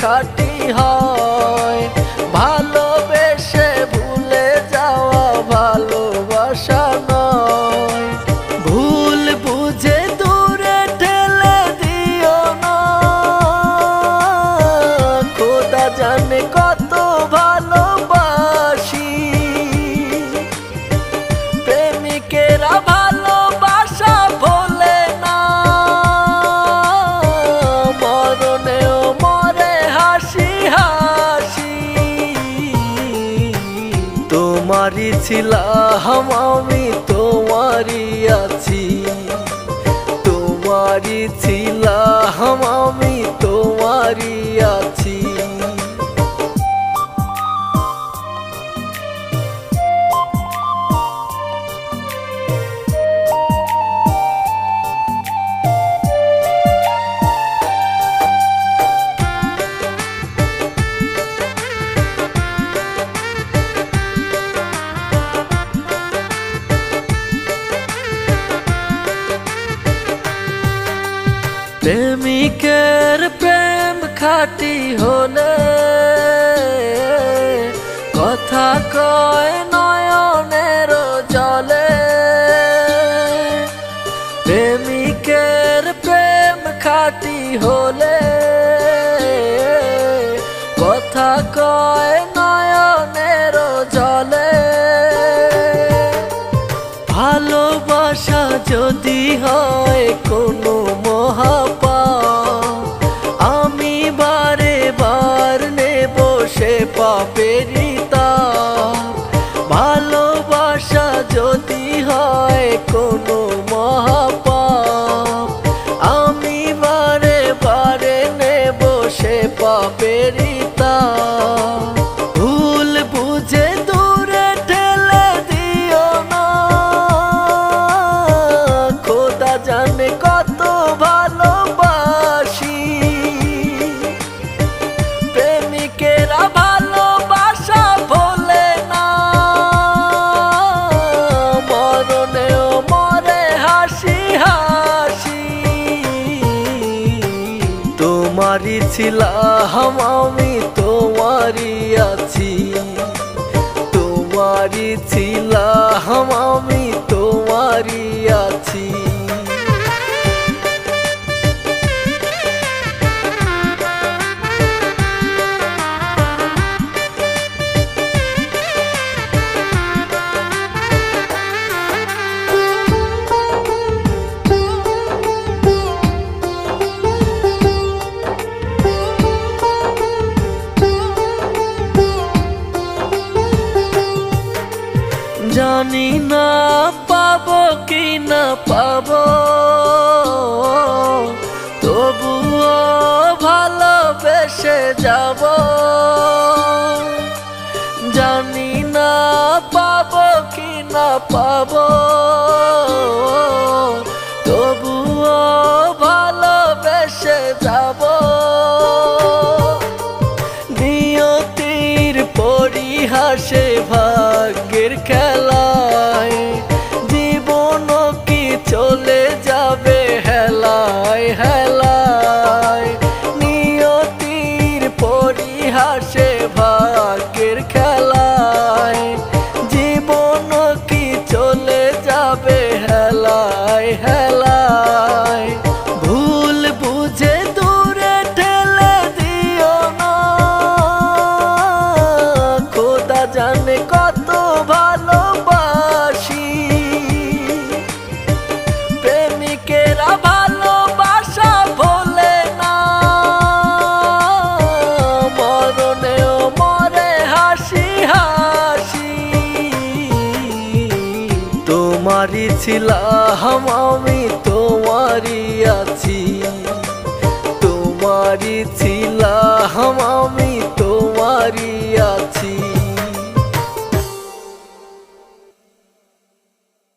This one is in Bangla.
খাঁটি হয়। ভালোবেসে ভুলে যাওয়া ভালোবাসা নয়। ভুল বুঝে দূরে ঠেলে দিও না, খোদা জানে কত ভালোবাসি। প্রেমিকেরা ভালোবাসা ভোলে না, মরণেও মরে হাসি হাসি। তোমারই ছিলাম আমি, তোমারই আছি। তোমারই ছিলাম আমি, তোমারই আছি। প্রেমিকের প্রেম খাঁটি হলে কথা কয় নয়নের জলে। প্রেমিকের প্রেম খাঁটি হলে কথা কয় নয়নের জলে। ভালোবাসা যদি হয় কোনো মহাপাপ, আমি বারে বার নেব সে পাপেরই তাপ। ভালোবাসা যদি হয় কোনো মহাপাপ, আমি বারে বারে নেব সে পাপেরই তাপ। ভুল বুঝে দূরে ঠেলে দিও না, খোদা জানে কত ভালোবাসি। প্রেমিকেরা ভালোবাসা ভোলে না, মরণেও মরে হাসি হাসি। তোমারই ছিলাম আমি, তোমারই আছি। তোমারই ছিলাম আমি, তোমারই আছি। জানি না পাবো কি না পাবো, তবুও ভালোবেসে যাব। জানি না পাবো কি না পাবো, তবুও ভালোবেসে যাব। নিয়তির পরিহাসে ভাগ্যের খেলায় জীবন কি চলে যাবে হেলায় হেলায়। নিয়তির পরিহাসে ভাগ্যের খেলায় জীবন কি চলে যাবে হেলায় হেলায়। ভুল বুঝে দূরে ঠেলে দিও না, খোদা জানে কত ভালোবাসি। প্রেমিকেরা ভালোবাসা ভোলে না, মরণেও মরে হাসি হাসি। তোমারই ছিলাম আমি,